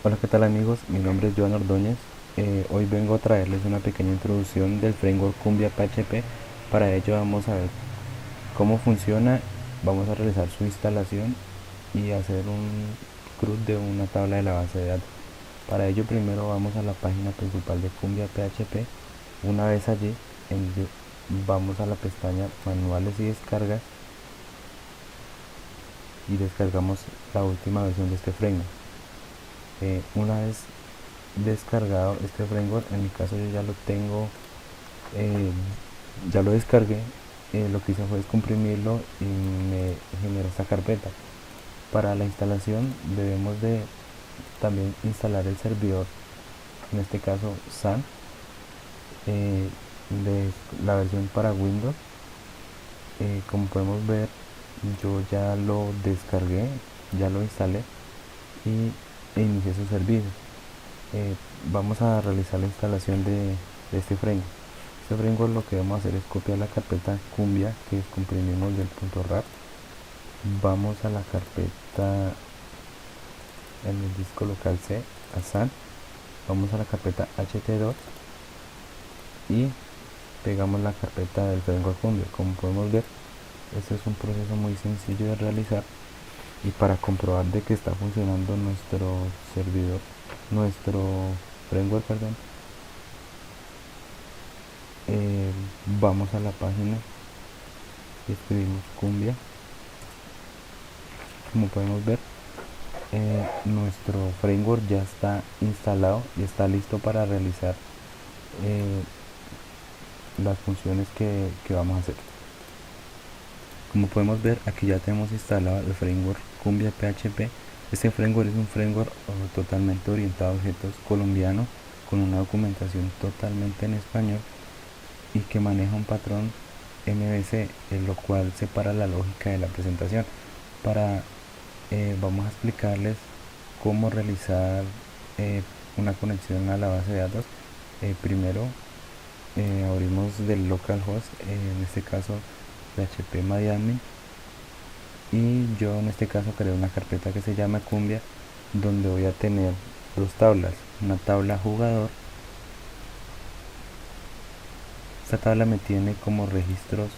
Hola, ¿qué tal amigos? Mi nombre es Joan Ordóñez. Hoy vengo a traerles una pequeña introducción del framework Cumbia PHP. Para ello vamos a ver cómo funciona, vamos a realizar su instalación y hacer un CRUD de una tabla de la base de datos. Para ello primero vamos a la página principal de Cumbia PHP. Una vez allí, vamos a la pestaña Manuales y Descargas y descargamos la última versión de este framework. Una vez descargado este framework, en mi caso yo ya lo tengo, eh, ya lo descargué. Lo que hice fue comprimirlo y me generó esta carpeta. Para la instalación debemos de también instalar el servidor, en este caso SAN, eh, de la versión para Windows. Como podemos ver, yo ya lo descargué, ya lo instalé y inicié su servicio. eh, Vamos a realizar la instalación de este framework. Este framework lo que vamos a hacer es copiar la carpeta cumbia que comprimimos del punto .rap. Vamos a la carpeta en el disco local C, a SAN. Vamos a la carpeta ht2 y pegamos la carpeta del framework cumbia. Como podemos ver, este es un proceso muy sencillo de realizar, y para comprobar de que está funcionando nuestro servidor, nuestro framework, perdón, eh, vamos a la página y escribimos cumbia. Como podemos ver, nuestro framework ya está instalado y está listo para realizar eh, las funciones que vamos a hacer. Como podemos ver, aquí ya tenemos instalado el framework Cumbia PHP. Este framework es un framework totalmente orientado a objetos colombiano, con una documentación totalmente en español y que maneja un patrón MVC, en lo cual separa la lógica de la presentación. Vamos a explicarles cómo realizar eh, una conexión a la base de datos. Primero, abrimos del localhost, en este caso PHP MyAdmin, y yo en este caso creé una carpeta que se llama Cumbia, donde voy a tener dos tablas: una tabla jugador. Esta tabla me tiene como registros,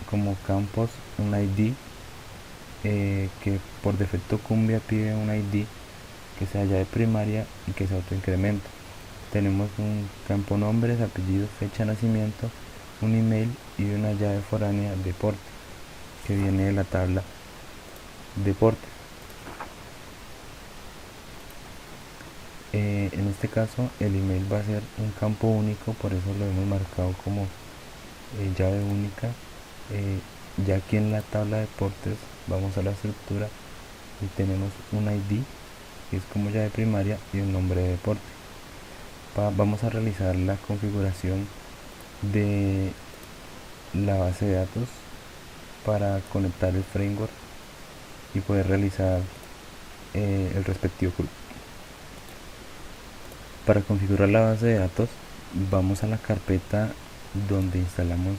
como campos, un ID, que por defecto Cumbia pide un ID que sea ya de primaria y que se autoincrementa. Tenemos un campo nombres, apellidos, fecha de nacimiento, un email y una llave foránea deporte, que viene de la tabla deporte. En este caso el email va a ser un campo único, por eso lo hemos marcado como llave única. Ya aquí en la tabla de deportes vamos a la estructura y tenemos un ID que es como llave primaria y un nombre de deporte. Vamos a realizar la configuración de la base de datos para conectar el framework y poder realizar el respectivo CRUD. Para configurar la base de datos, vamos a la carpeta donde instalamos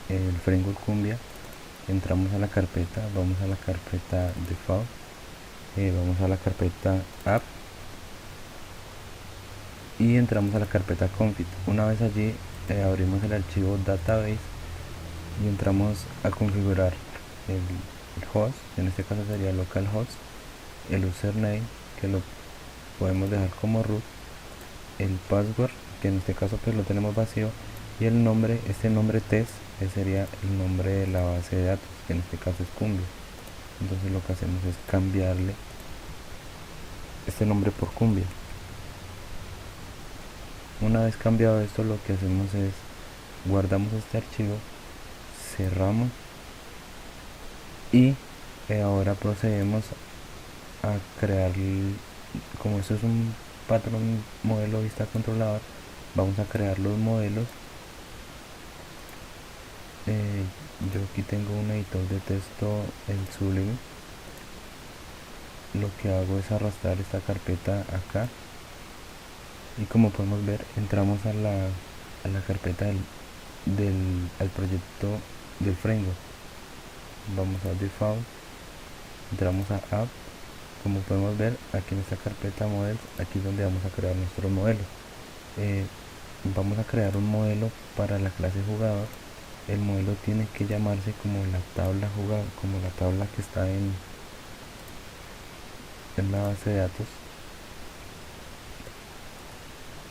el framework Cumbia. Entramos a la carpeta, vamos a la carpeta default, vamos a la carpeta app y entramos a la carpeta config. Una vez allí, abrimos el archivo database y entramos a configurar el host, en este caso sería localhost, el username, que lo podemos dejar como root, el password, que en este caso pues lo tenemos vacío, y el nombre, este nombre test, ese sería el nombre de la base de datos, que en este caso es Cumbia. Entonces lo que hacemos es cambiarle este nombre por Cumbia. Una vez cambiado esto, lo que hacemos es guardamos este archivo, cerramos y ahora procedemos a crear, como esto es un patrón modelo vista controlador, vamos a crear los modelos. Yo aquí tengo un editor de texto, el Sublime. Lo que hago es arrastrar esta carpeta acá y como podemos ver entramos a la carpeta al proyecto del framework. Vamos a default, entramos a app Como podemos ver aquí en esta carpeta models, aquí es donde vamos a crear nuestros modelos. Eh, Vamos a crear un modelo para la clase jugador. El modelo tiene que llamarse como la tabla jugador, como la tabla que está en la base de datos.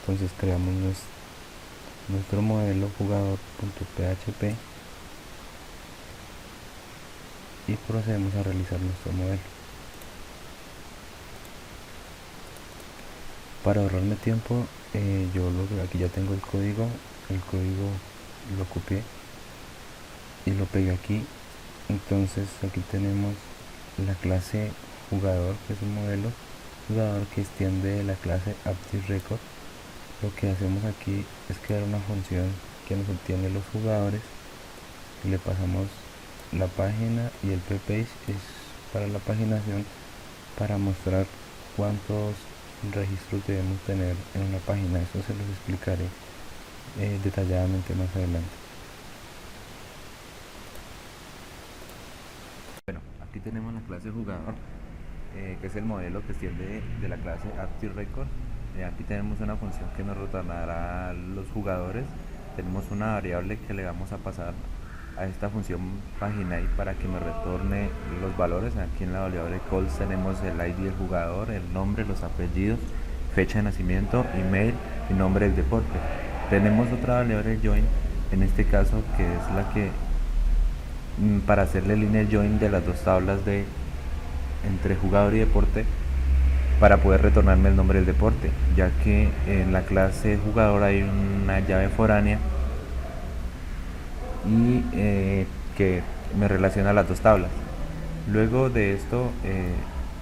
Entonces creamos nuestro modelo jugador.php y procedemos a realizar nuestro modelo. Para ahorrarme tiempo, aquí ya tengo el código lo copié y lo pegué aquí. Entonces aquí tenemos la clase jugador, que es un modelo jugador que extiende de la clase ActiveRecord. Lo que hacemos aquí es crear una función que nos obtiene los jugadores y le pasamos la página, y el ppage es para la paginación, para mostrar cuántos registros debemos tener en una página. Eso se los explicaré detalladamente más adelante. Bueno, aquí tenemos la clase jugador, que es el modelo que extiende de la clase ActiveRecord. Aquí tenemos una función que nos retornará los jugadores. Tenemos una variable que le vamos a pasar a esta función PaginaID para que me retorne los valores. Aquí en la variable calls tenemos el ID del jugador, el nombre, los apellidos, fecha de nacimiento, email y nombre del deporte. Tenemos otra variable join, en este caso, que es la que para hacerle lineal join de las dos tablas de entre jugador y deporte, para poder retornarme el nombre del deporte, ya que en la clase jugador hay una llave foránea y que me relaciona las dos tablas. Luego de esto,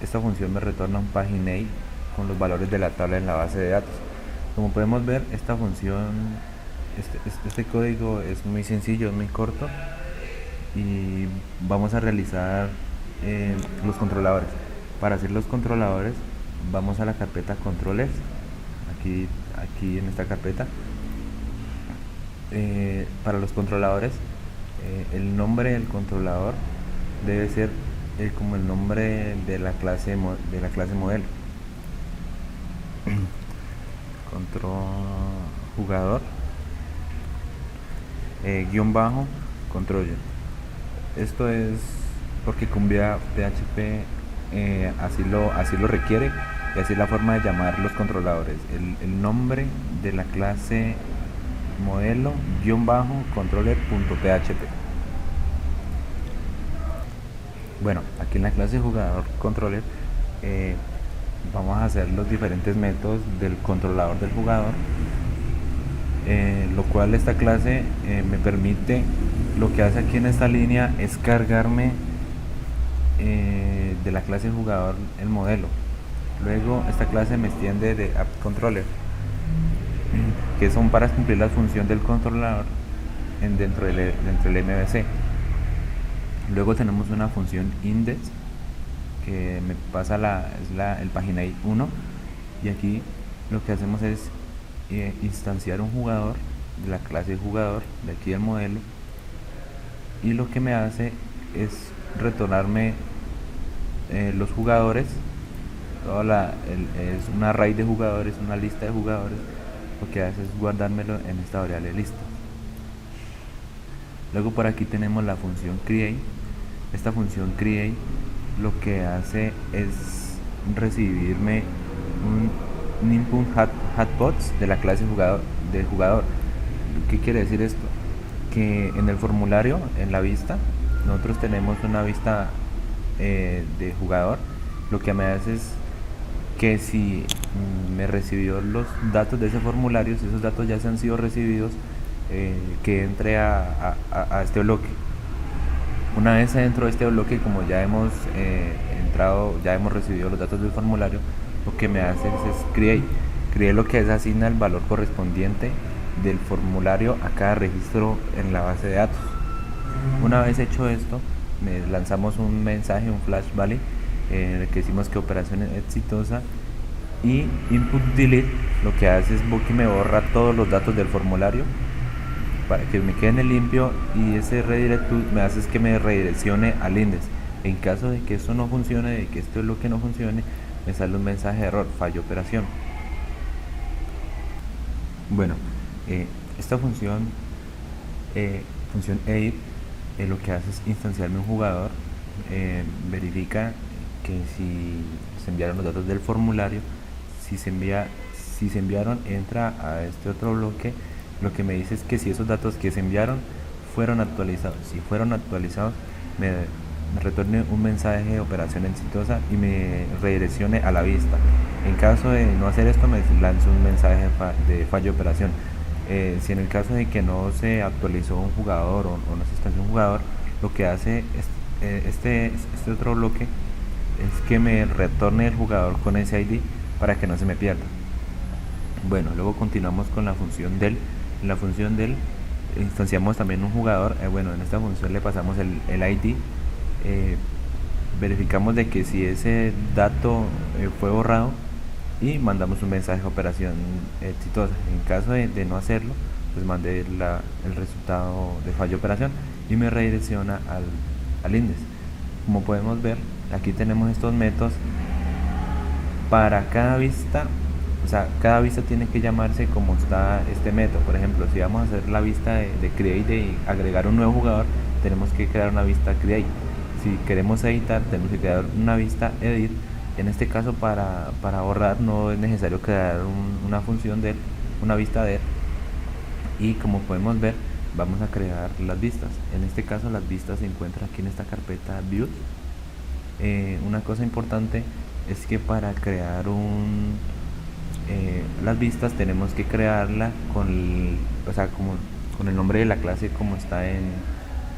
esta función me retorna un paginate con los valores de la tabla en la base de datos. Como podemos ver, esta función, este código es muy sencillo, es muy corto, y vamos a realizar los controladores. Para hacer los controladores vamos a la carpeta controles, aquí en esta carpeta. Para los controladores, el nombre del controlador debe ser como el nombre de la clase modelo. Control jugador guión bajo controller. Esto es porque Cumbia PHP así lo requiere, y así es la forma de llamar los controladores. El nombre de la clase modelo guión bajo controller.php. Bueno, aquí en la clase jugador controller vamos a hacer los diferentes métodos del controlador del jugador, lo cual esta clase me permite, lo que hace aquí en esta línea es cargarme de la clase jugador el modelo. Luego esta clase me extiende de app controller, que son para cumplir la función del controlador dentro del MVC. Luego tenemos una función index que me pasa el paginate 1, y aquí lo que hacemos es instanciar un jugador de la clase jugador de aquí del modelo, y lo que me hace es retornarme los jugadores. Es un array de jugadores, una lista de jugadores. Lo que hace es guardármelo en esta variable lista. Luego por aquí tenemos la función create. Esta función create lo que hace es recibirme un input hatbox de la clase jugador. ¿Qué quiere decir esto? Que en el formulario, en la vista, nosotros tenemos una vista de jugador. Lo que me hace es que si me recibió los datos de ese formulario, si esos datos ya se han sido recibidos, que entre a este bloque. Una vez dentro de este bloque, como ya hemos ya hemos recibido los datos del formulario, lo que me hace es create lo que es asigna el valor correspondiente del formulario a cada registro en la base de datos. Una vez hecho esto, lanzamos un mensaje, un flash valley, en el que decimos que operación es exitosa, y input delete lo que hace es que me borra todos los datos del formulario para que me queden en limpio, y ese redirect me hace es que me redireccione al index. En caso de que esto no funcione, de que esto es lo que no funcione, me sale un mensaje de error, fallo operación. Bueno, esta función edit, lo que hace es instanciarme un jugador, verifica que si se enviaron los datos del formulario, si se enviaron, entra a este otro bloque. Lo que me dice es que si esos datos que se enviaron fueron actualizados, si fueron actualizados, me retorne un mensaje de operación exitosa y me redireccione a la vista. En caso de no hacer esto, me lanza un mensaje de fallo de operación. Si en el caso de que no se actualizó un jugador o no se estació un jugador, lo que hace este otro bloque es que me retorne el jugador con ese ID para que no se me pierda. Bueno, luego continuamos con la función del. En la función del instanciamos también un jugador. Bueno, en esta función le pasamos el ID. Verificamos de que si ese dato fue borrado y mandamos un mensaje de operación exitosa. En caso de no hacerlo, pues mandé el resultado de fallo de operación y me redirecciona al índice. Como podemos ver, aquí tenemos estos métodos para cada vista. O sea, cada vista tiene que llamarse como está este método. Por ejemplo, si vamos a hacer la vista de create y agregar un nuevo jugador, tenemos que crear una vista create. Si queremos editar, tenemos que crear una vista edit. En este caso, para borrar no es necesario crear una función de una vista de. Y como podemos ver, vamos a crear las vistas. En este caso, las vistas se encuentran aquí en esta carpeta views. Una cosa importante es que para crear las vistas tenemos que crearla con el nombre de la clase como está en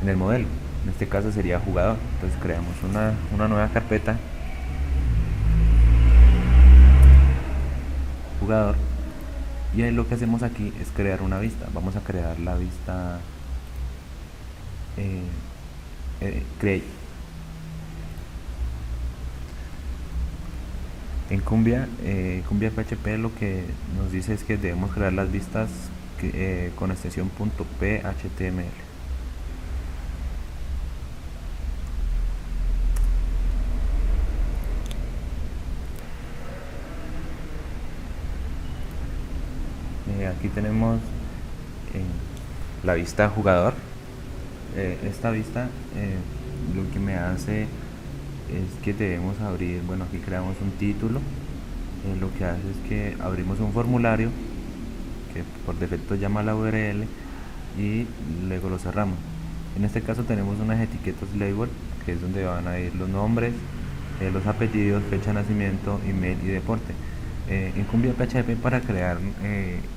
el modelo. En este caso sería jugador. Entonces creamos una nueva carpeta, jugador, y ahí lo que hacemos aquí es crear una vista. Vamos a crear la vista create. En Cumbia PHP lo que nos dice es que debemos crear las vistas con extensión .phTML. Aquí tenemos la vista jugador. Esta vista lo que me hace es que debemos abrir, bueno, aquí creamos un título. Lo que hace es que abrimos un formulario que por defecto llama la URL y luego lo cerramos. En este caso tenemos unas etiquetas label, que es donde van a ir los nombres, los apellidos, fecha de nacimiento, email y deporte. En Cumbia PHP, para crear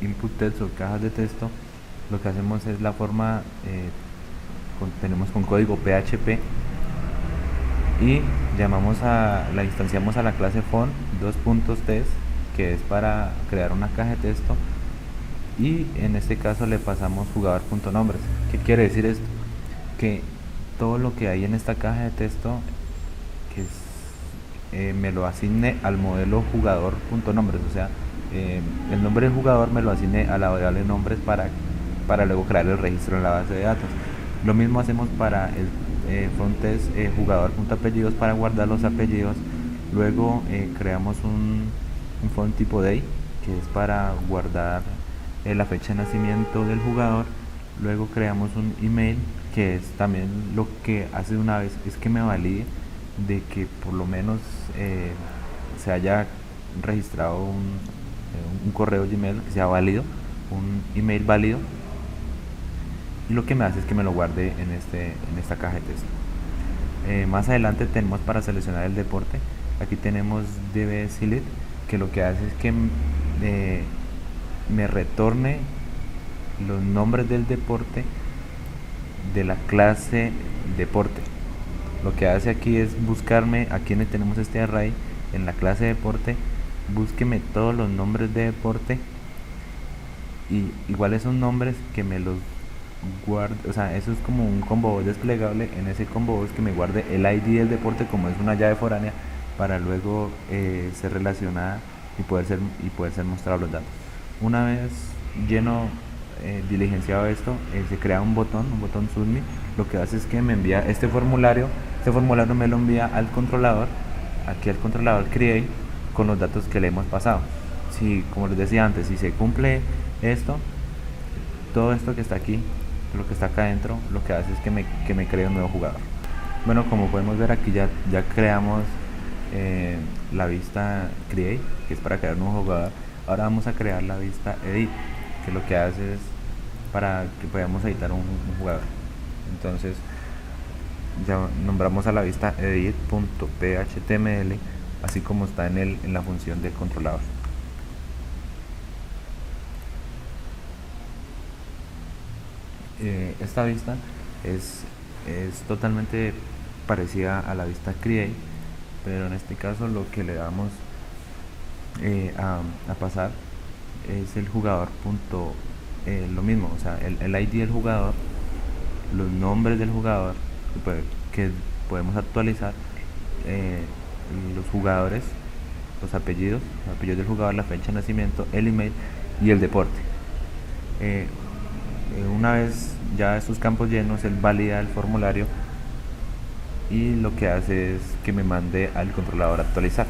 input text o cajas de texto, lo que hacemos es la forma, tenemos con código PHP y la instanciamos a la clase font .text, que es para crear una caja de texto, y en este caso le pasamos jugador.nombres. ¿Qué quiere decir esto? Que todo lo que hay en esta caja de texto me lo asigne al modelo jugador.nombres, o sea, el nombre del jugador me lo asigne a la variable nombres para luego crear el registro en la base de datos. Lo mismo hacemos para el frontend jugador.apellidos para guardar los apellidos. Luego creamos un font tipo day, que es para guardar la fecha de nacimiento del jugador. Luego creamos un email, que es también lo que hace una vez es que me valide de que por lo menos se haya registrado un correo Gmail que sea válido, un email válido, y lo que me hace es que me lo guarde en esta caja de texto. Más adelante tenemos para seleccionar el deporte. Aquí tenemos dbSelect, que lo que hace es que me retorne los nombres del deporte de la clase deporte. Lo que hace aquí es buscarme, aquí tenemos este array en la clase deporte, búsqueme todos los nombres de deporte y igual esos nombres que me los guarde. O sea, eso es como un combo desplegable. En ese combo es que me guarde el ID del deporte como es una llave foránea, para luego ser relacionada y poder ser mostrado los datos. Una vez lleno, diligenciado esto, se crea un botón submit. Lo que hace es que me envía este formulario Este formulario me lo envía al controlador, aquí al controlador create, con los datos que le hemos pasado. Si, como les decía antes, si se cumple esto, todo esto que está aquí, lo que está acá adentro, lo que hace es que me cree un nuevo jugador. Bueno, como podemos ver aquí ya creamos la vista create, que es para crear un nuevo jugador. Ahora vamos a crear la vista edit, que lo que hace es para que podamos editar un jugador. Entonces ya nombramos a la vista edit.phTML, así como está en la función del controlador. Esta vista es totalmente parecida a la vista create, pero en este caso lo que le damos a pasar es el jugador punto, lo mismo, o sea, el ID del jugador, los nombres del jugador que podemos actualizar, los jugadores, los apellidos del jugador, la fecha de nacimiento, el email y el deporte. Una vez ya estos campos llenos, él valida el formulario y lo que hace es que me mande al controlador a actualizar.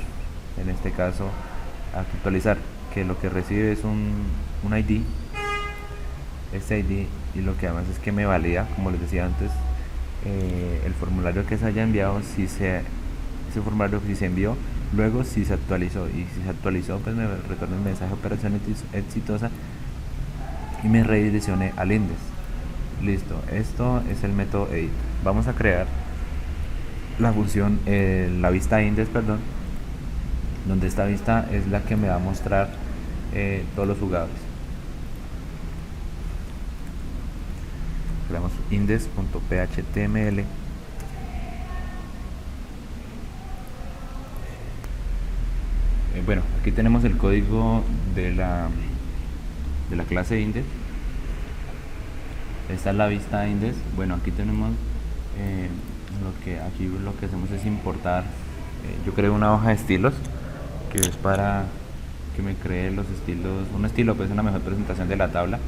En este caso, a actualizar, que lo que recibe es un ID, este ID, y lo que además es que me valida, como les decía antes, el formulario que se haya enviado, ese formulario si se envió, luego si se actualizó, y si se actualizó pues me retorna el mensaje operación exitosa y me redireccione al index. Listo, esto es el método edit. Vamos a crear la función, la vista index, perdón, donde esta vista es la que me va a mostrar todos los jugadores. Creamos index.phTML. Bueno, aquí tenemos el código de la clase index. Esta es la vista index. Bueno, aquí tenemos lo que hacemos es importar. Yo creo una hoja de estilos que es para que me cree los estilos, un estilo pues una mejor presentación de la tabla.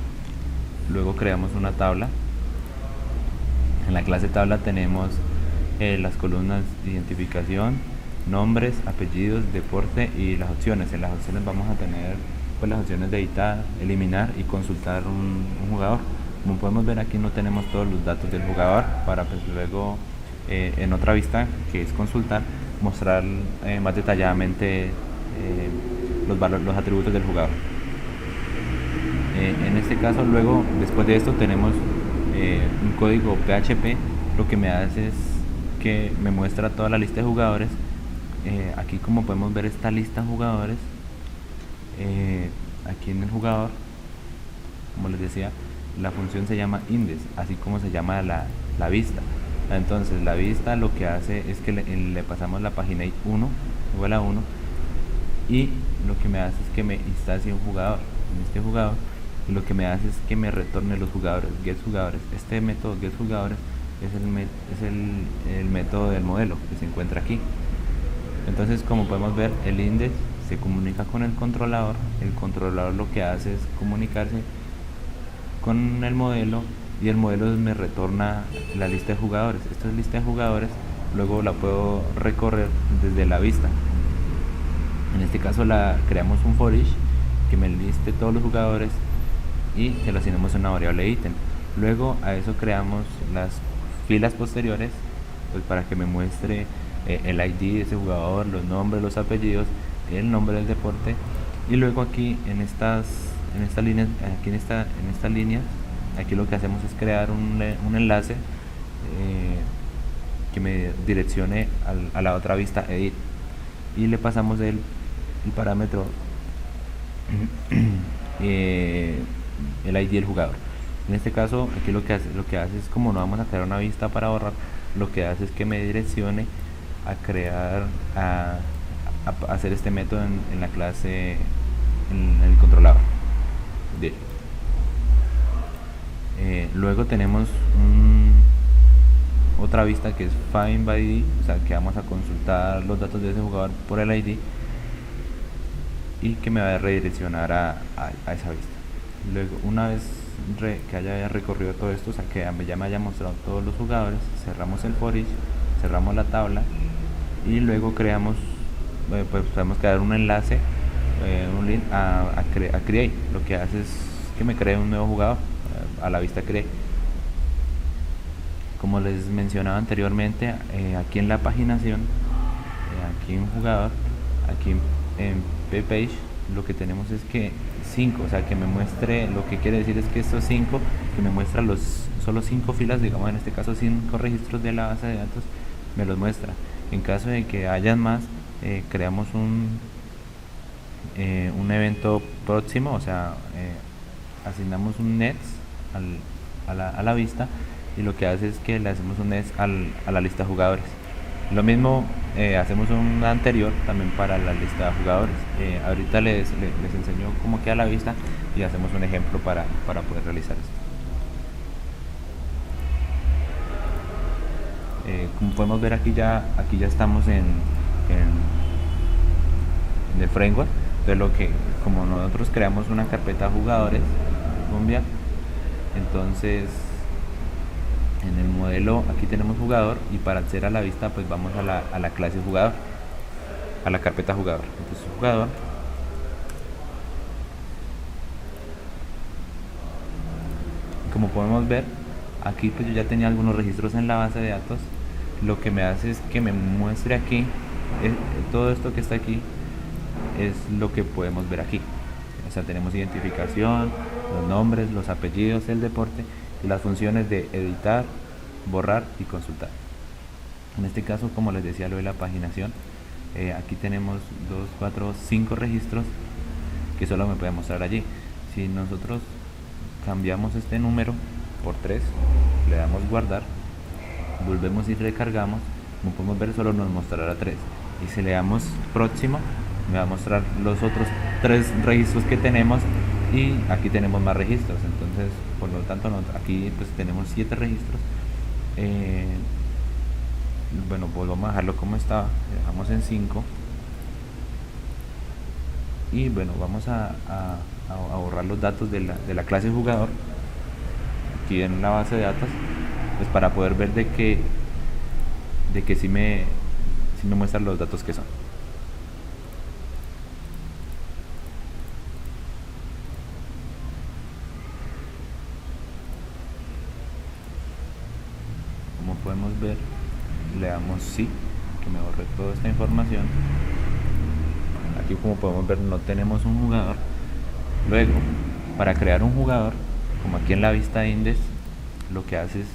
Luego creamos una tabla. En la clase tabla tenemos las columnas de identificación, nombres, apellidos, deporte y las opciones. En las opciones vamos a tener pues las opciones de editar, eliminar y consultar un jugador. Como podemos ver, aquí no tenemos todos los datos del jugador para pues luego en otra vista, que es consultar, mostrar más detalladamente los atributos del jugador. En este caso, luego, después de esto, tenemos un código PHP. Lo que me hace es que me muestra toda la lista de jugadores. Aquí, como podemos ver, esta lista de jugadores, aquí en el jugador, como les decía, la función se llama index, así como se llama la vista. Entonces la vista lo que hace es que le pasamos la página 1 igual a 1, y lo que me hace es que me instancie un jugador en este jugador, y lo que me hace es que me retorne los jugadores, get jugadores. Este método get jugadores es el método del modelo que se encuentra aquí. Entonces, como podemos ver, el index se comunica con el controlador lo que hace es comunicarse con el modelo, y el modelo me retorna la lista de jugadores. Esta es lista de jugadores, luego la puedo recorrer desde la vista. En este caso creamos un for each que me liste todos los jugadores y se lo asignamos a una variable ítem. Luego a eso creamos las filas posteriores pues para que me muestre el ID de ese jugador, los nombres, los apellidos, el nombre del deporte. Y luego aquí en esta línea, aquí lo que hacemos es crear un enlace que me direccione a la otra vista edit, y le pasamos el parámetro el ID del jugador. En este caso, aquí lo que hace es, como no vamos a crear una vista para borrar, lo que hace es que me direccione a crear, a hacer este método en la clase, en el controlador. Bien. Luego tenemos otra vista que es find by ID, o sea que vamos a consultar los datos de ese jugador por el ID y que me va a redireccionar a esa vista. Luego, una vez que haya recorrido todo esto, o sea que ya me haya mostrado todos los jugadores, cerramos el for each cerramos la tabla y luego creamos, pues podemos crear un enlace, un link a create. Lo que hace es que me cree un nuevo jugador, a la vista create. Como les mencionaba anteriormente, aquí en la paginación, aquí en jugador, aquí en page, lo que tenemos es que 5, o sea, que me muestre, lo que quiere decir es que estos 5, que me muestra solo 5 filas, digamos en este caso 5 registros de la base de datos, me los muestra. En caso de que hayan más, creamos un evento próximo, o sea, asignamos un next a la vista, y lo que hace es que le hacemos un next a la lista de jugadores. Lo mismo hacemos un anterior también para la lista de jugadores. Ahorita les enseño cómo queda la vista y hacemos un ejemplo para poder realizar esto. Como podemos ver, aquí ya estamos en el framework. Entonces, como nosotros creamos una carpeta jugadores mundial, entonces en el modelo aquí tenemos jugador, y para acceder a la vista pues vamos a la clase jugador, a la carpeta jugador. Entonces jugador, como podemos ver aquí, pues yo ya tenía algunos registros en la base de datos. Lo que me hace es que me muestre aquí todo esto que está aquí es lo que podemos ver aquí. O sea, tenemos identificación, los nombres, los apellidos, el deporte y las funciones de editar, borrar y consultar. En este caso, como les decía, lo de la paginación, aquí tenemos 2, 4, 5 registros que solo me puede mostrar allí. Si nosotros cambiamos este número por 3, le damos guardar, volvemos y recargamos, como podemos ver solo nos mostrará 3, y si le damos próximo me va a mostrar los otros 3 registros que tenemos, y aquí tenemos más registros. Entonces, por lo tanto, aquí pues tenemos 7 registros. Bueno, volvamos a dejarlo como estaba, dejamos en 5, y bueno, vamos a borrar los datos de la clase jugador aquí en la base de datos, pues para poder ver de que sí me muestran los datos que son. Como podemos ver, le damos sí, que me borre toda esta información. Aquí, como podemos ver, no tenemos un jugador. Luego, para crear un jugador, como aquí en la vista index, lo que hace es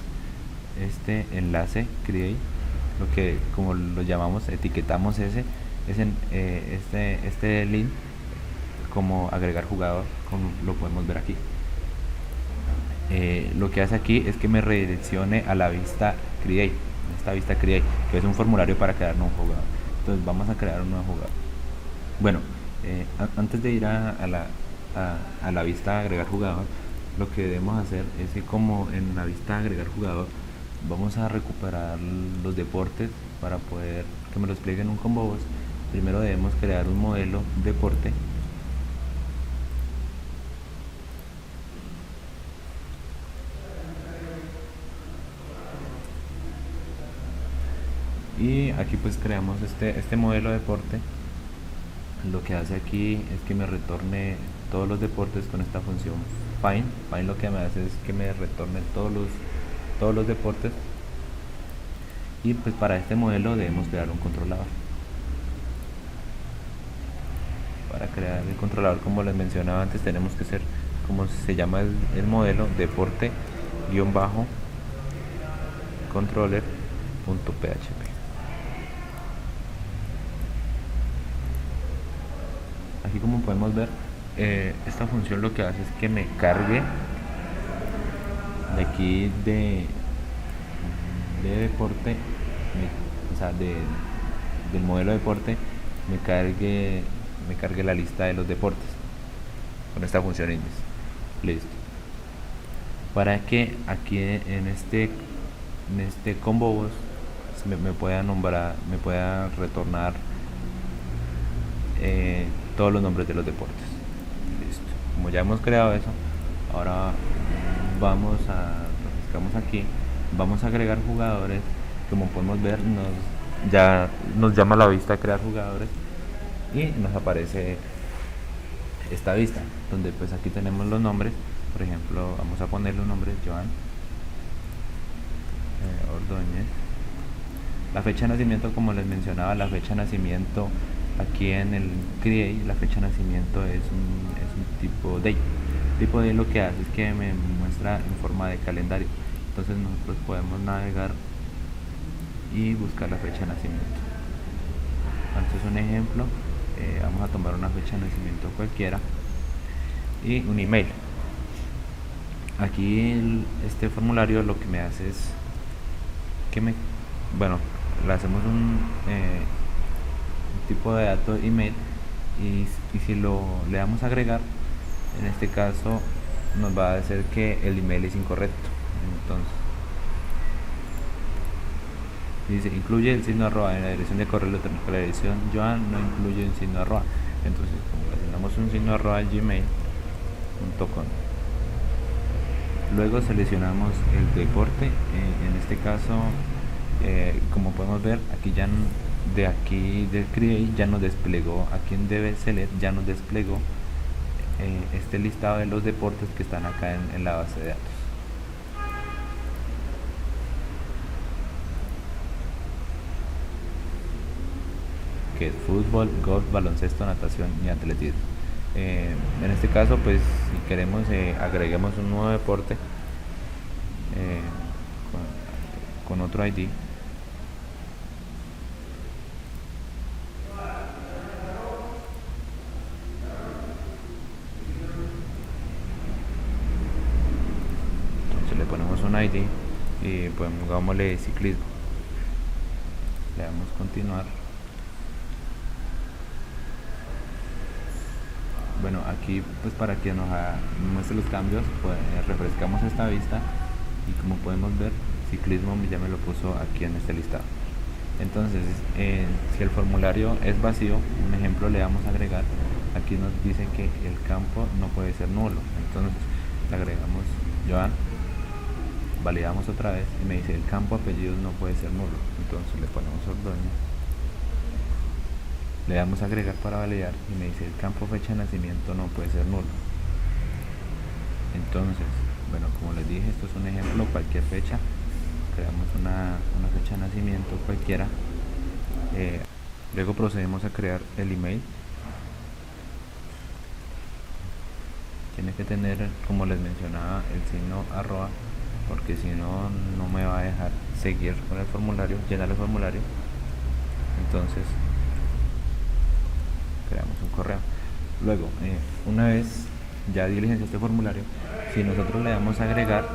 este enlace create, lo que como lo llamamos, etiquetamos este link como agregar jugador, como lo podemos ver aquí. Lo que hace aquí es que me redireccione a la vista create, esta vista create, que es un formulario para crear un nuevo jugador. Entonces vamos a crear un nuevo jugador. Bueno, antes de ir a la vista agregar jugador, lo que debemos hacer es que, como en la vista agregar jugador vamos a recuperar los deportes para poder que me los despliegue en un combo box, primero debemos crear un modelo deporte. Y aquí pues creamos este modelo deporte. Lo que hace aquí es que me retorne todos los deportes con esta función find. Find lo que me hace es que me retorne todos los deportes. Y pues para este modelo debemos crear un controlador. Para crear el controlador, como les mencionaba antes, tenemos que hacer, como se llama el modelo, deporte controller.php. Aquí, como podemos ver, esta función lo que hace es que me cargue de aquí de deporte, o sea, del modelo deporte, me cargue la lista de los deportes con esta función index. Listo. Para que aquí en este combo box me pueda retornar todos los nombres de los deportes. Listo. Como ya hemos creado eso, ahora refrescamos aquí, vamos a agregar jugadores Como podemos ver, ya nos llama a la vista crear jugadores y nos aparece esta vista donde pues aquí tenemos los nombres. Por ejemplo, vamos a ponerle un nombre, Joan Ordóñez. La fecha de nacimiento, como les mencionaba, la fecha de nacimiento aquí en el Create, la fecha de nacimiento es un tipo date. Tipo date lo que hace es que me muestra en forma de calendario. Entonces nosotros podemos navegar y buscar la fecha de nacimiento. Este es un ejemplo. Vamos a tomar una fecha de nacimiento cualquiera y un email. Aquí este formulario lo que me hace es que le hacemos un tipo de dato email y si le damos a agregar, en este caso nos va a decir que el email es incorrecto. Entonces dice incluye el signo arroba en la dirección de correo electrónico. La dirección Joan no incluye un signo arroba. Entonces, como le asignamos un signo arroba al gmail.com, luego seleccionamos el deporte. En este caso, como podemos ver, aquí ya de aquí del Create ya nos desplegó, aquí en Debe Select ya nos desplegó este listado de los deportes que están acá en la base de datos. Que es fútbol, golf, baloncesto, natación y atletismo. En este caso, pues si queremos agreguemos un nuevo deporte con otro ID. Entonces le ponemos un ID y pongámosle ciclismo. Le damos continuar. Bueno, aquí pues para que nos muestre los cambios, pues refrescamos esta vista y como podemos ver, ciclismo ya me lo puso aquí en este listado. Entonces, si el formulario es vacío, un ejemplo, le damos a agregar, aquí nos dice que el campo no puede ser nulo. Entonces le agregamos Joan, validamos otra vez y me dice el campo apellidos no puede ser nulo. Entonces le ponemos Ordóñez, le damos a agregar para validar y me dice el campo fecha de nacimiento no puede ser nulo. Entonces, bueno, como les dije, esto es un ejemplo, cualquier fecha, creamos una fecha de nacimiento cualquiera. Luego procedemos a crear el email. Tiene que tener, como les mencionaba, el signo arroba, porque si no, no me va a dejar seguir con el formulario, llenar el formulario. Entonces creamos un correo. Luego, una vez ya diligencia este formulario, si nosotros le damos a agregar,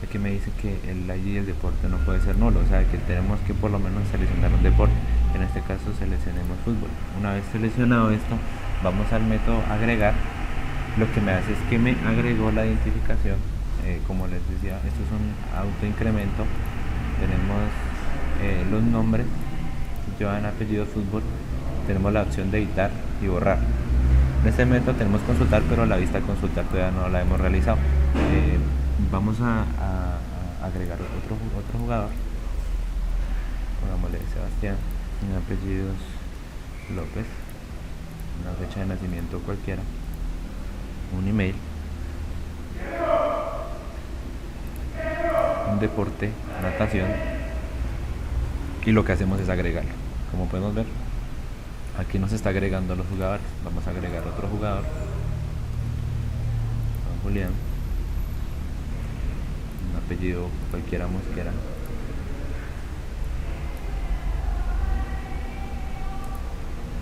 aquí me dice que el ID del deporte no puede ser nulo, o sea que tenemos que por lo menos seleccionar un deporte. En este caso seleccionemos fútbol. Una vez seleccionado esto, vamos al método agregar. Lo que me hace es que me agregó la identificación. Como les decía, esto es un autoincremento. Tenemos los nombres, Joan apellido fútbol. Tenemos la opción de editar y borrar. En este método tenemos consultar, pero la vista consultar todavía no la hemos realizado. Vamos a agregar otro jugador. Pongámosle Sebastián, apellidos López, una fecha de nacimiento cualquiera, un email, un deporte, natación, y lo que hacemos es agregarlo. Como podemos ver, aquí nos está agregando los jugadores. Vamos a agregar otro jugador, Julián, un apellido cualquiera, Mosquera.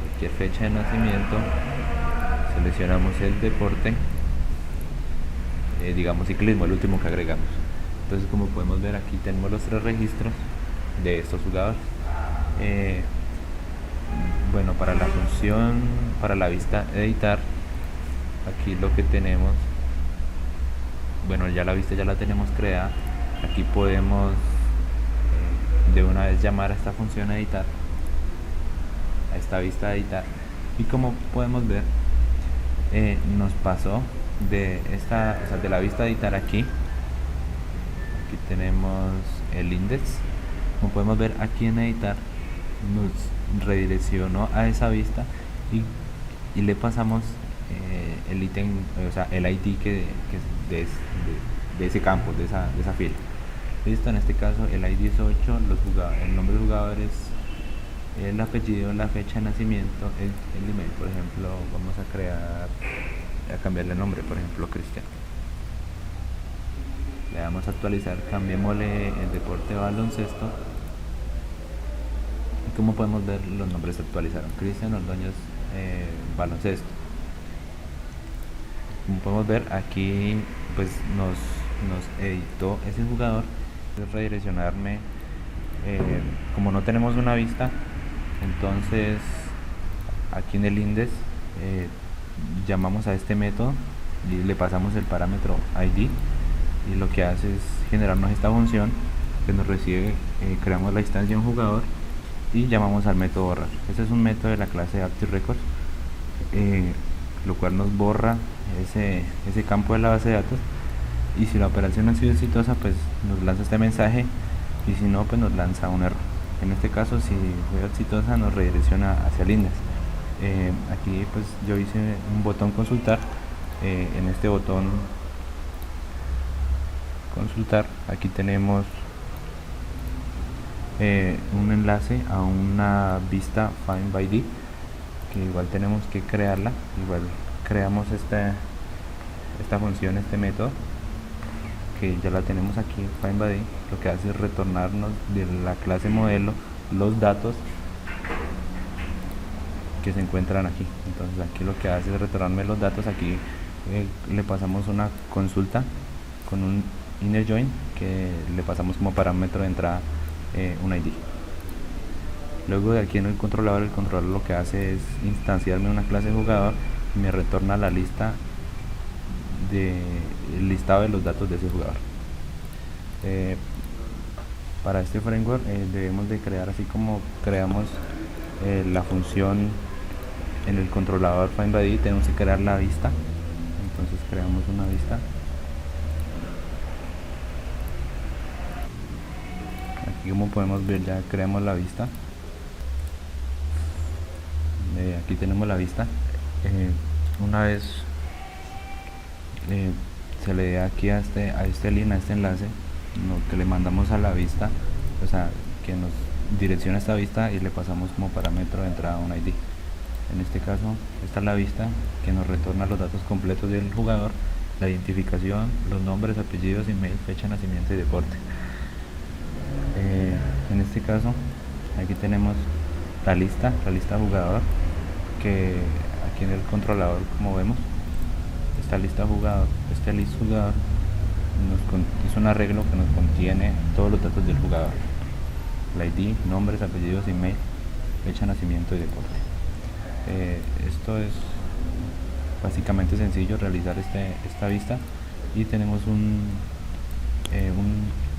Cualquier fecha de nacimiento, seleccionamos el deporte, digamos ciclismo, el último que agregamos. Entonces, como podemos ver, aquí tenemos los 3 registros de estos jugadores. Bueno, para la función, para la vista editar, aquí lo que tenemos, bueno, ya la vista ya la tenemos creada. Aquí podemos de una vez llamar a esta función editar, a esta vista editar, y como podemos ver, nos pasó de de la vista editar aquí tenemos el index, Como podemos ver aquí en editar, nos redireccionó a esa vista y le pasamos el ítem, o sea, el ID que es de ese campo, de esa fila. Listo, en este caso el ID es 8, el nombre del jugador es el apellido, la fecha de nacimiento, el email. Por ejemplo, vamos a cambiarle el nombre, por ejemplo, Cristian. Le damos a actualizar, cambiémosle el deporte baloncesto. Y como podemos ver, los nombres se actualizaron. Cristian Ordóñez, baloncesto. Como podemos ver, aquí pues nos editó ese jugador. Redireccionarme, como no tenemos una vista, entonces aquí en el index llamamos a este método y le pasamos el parámetro ID, y lo que hace es generarnos esta función que nos recibe, creamos la instancia de un jugador y llamamos al método borrar. Este es un método de la clase ActiveRecords, lo cual nos borra ese campo de la base de datos, y si la operación ha sido exitosa, pues nos lanza este mensaje, y si no, pues nos lanza un error. En este caso, si fue exitosa, nos redirecciona hacia el index. Aquí pues yo hice un botón consultar. En este botón consultar, aquí tenemos un enlace a una vista Find by ID, que igual tenemos que crearla. Igual creamos esta función, este método, que ya la tenemos aquí. Find by ID lo que hace es retornarnos de la clase modelo los datos que se encuentran aquí. Entonces aquí lo que hace es retornarme los datos. Aquí le pasamos una consulta con un inner join, que le pasamos como parámetro de entrada un ID. Luego de aquí en el controlador lo que hace es instanciarme una clase de jugador y me retorna la lista el listado de los datos de ese jugador. Para este framework debemos de crear, así como creamos la función en el controlador Find by ID, tenemos que crear la vista. Entonces creamos una vista. Aquí, como podemos ver, ya creamos la vista. Aquí tenemos la vista. Una vez se le dé aquí a este link, a este enlace, que le mandamos a la vista, o sea, que nos direcciona esta vista, y le pasamos como parámetro de entrada un ID. En este caso, esta es la vista que nos retorna los datos completos del jugador, la identificación, los nombres, apellidos, email, fecha de nacimiento y deporte. En este caso, aquí tenemos la lista jugador, que aquí en el controlador, como vemos, esta lista jugador, este list jugador es un arreglo que nos contiene todos los datos del jugador: la ID, nombres, apellidos, email, fecha de nacimiento y deporte. Esto es básicamente sencillo, realizar esta vista, y tenemos un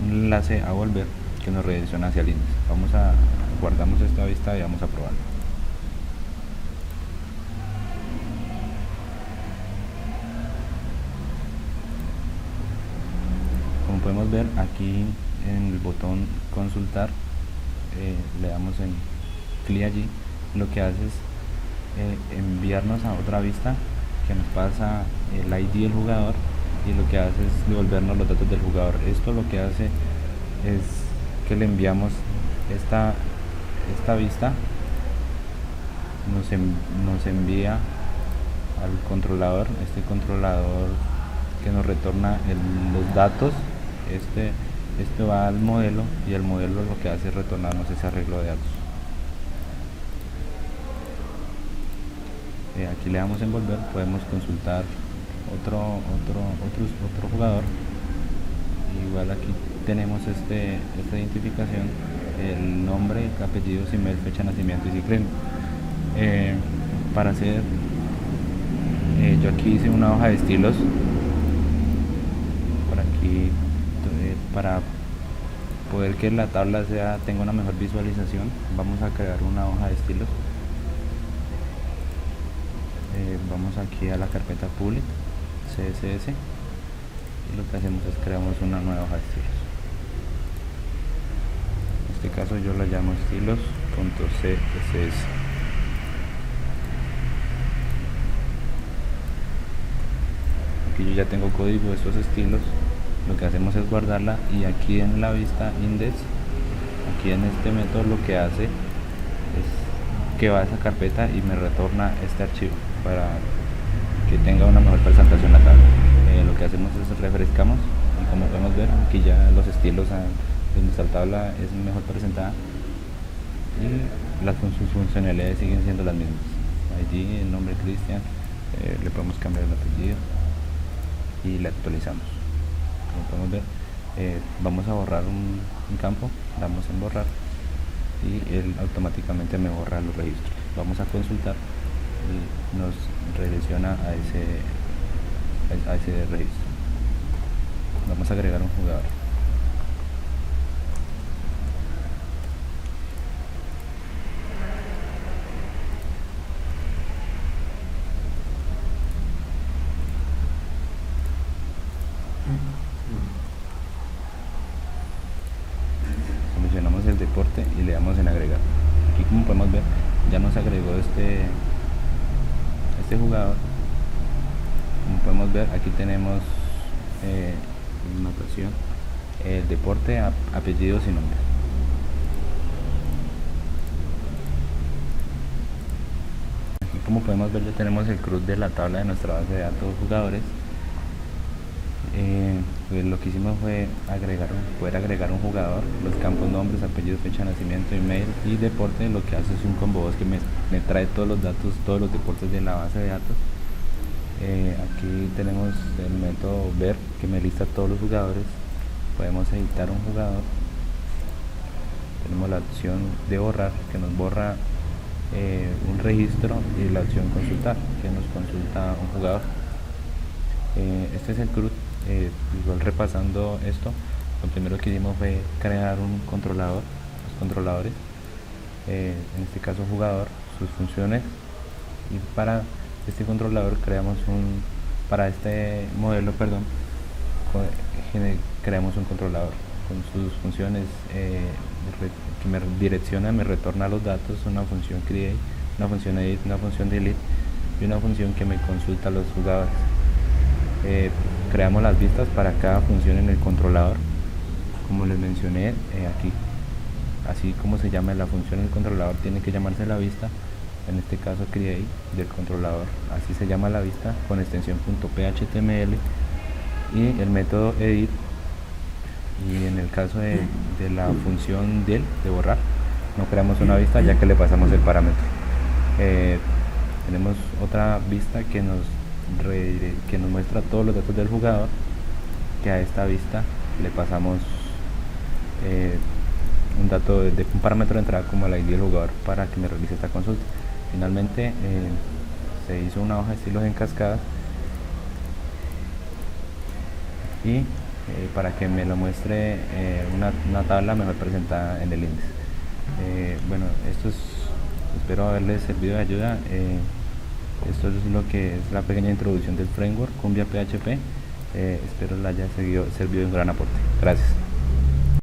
enlace a volver que nos redirecciona hacia el index. Guardamos esta vista y vamos a probarlo. Como podemos ver aquí en el botón consultar, le damos en clic allí. Lo que hace es enviarnos a otra vista que nos pasa el ID del jugador, y lo que hace es devolvernos los datos del jugador. Esto lo que hace es que le enviamos esta vista, nos envía al controlador, este controlador que nos retorna los datos. Este va al modelo, y el modelo lo que hace es retornarnos ese arreglo de datos. Aquí le damos en volver, podemos consultar otro jugador. Igual aquí tenemos esta identificación, el nombre, apellidos, email, fecha de nacimiento y ciclismo. Para hacer, yo aquí hice una hoja de estilos. Por aquí, para poder que la tabla tenga una mejor visualización, vamos a crear una hoja de estilos. Vamos aquí a la carpeta public CSS, y lo que hacemos es creamos una nueva hoja de estilos. En este caso yo la llamo estilos.css. Aquí yo ya tengo código de estos estilos. Lo que hacemos es guardarla, y aquí en la vista index, aquí en este método, lo que hace es que va a esa carpeta y me retorna este archivo para que tenga una mejor presentación la tabla. Lo que hacemos es refrescamos, y como podemos ver aquí ya los estilos de nuestra tabla es mejor presentada, y sus funcionalidades siguen siendo las mismas. ID, el nombre Cristian, le podemos cambiar el apellido y le actualizamos. Como podemos ver, vamos a borrar un campo, damos en borrar y él automáticamente me borra los registros. Vamos a consultar y nos redirecciona a ese registro. Vamos a agregar un jugador. Seleccionamos el deporte y le damos en agregar. Aquí, como podemos ver, ya nos agregó este jugador. Como podemos ver, aquí tenemos notación, el deporte, apellidos y nombre. Aquí, como podemos ver, ya tenemos el CRUD de la tabla de nuestra base de datos jugadores. Pues lo que hicimos fue poder agregar un jugador, los campos nombres, apellidos, fecha de nacimiento, email y deporte. Lo que hace es un combo box que me trae todos los datos, todos los deportes de la base de datos. Aquí tenemos el método ver, que me lista todos los jugadores. Podemos editar un jugador. Tenemos la opción de borrar, que nos borra un registro, y la opción consultar, que nos consulta un jugador. Este es el CRUD. Igual repasando esto, lo primero que hicimos fue crear un controlador, los controladores, en este caso jugador, sus funciones, y para este controlador para este modelo, creamos un controlador con sus funciones, que me direcciona, me retorna los datos, una función create, una función edit, una función delete y una función que me consulta a los jugadores. Creamos las vistas para cada función en el controlador, como les mencioné aquí. Así como se llama la función del controlador, tiene que llamarse la vista, en este caso create del controlador, así se llama la vista, con extensión .phml, y el método edit. Y en el caso de la función de borrar, no creamos una vista, ya que le pasamos el parámetro. Tenemos otra vista que nos muestra todos los datos del jugador, que a esta vista le pasamos un parámetro de entrada como el ID del jugador para que me realice esta consulta. Finalmente se hizo una hoja de estilos en cascada, y para que me lo muestre una tabla mejor presentada en el índice. Bueno, espero haberles servido de ayuda. Esto es lo que es la pequeña introducción del framework Cumbia PHP. Espero les haya servido de un gran aporte. Gracias.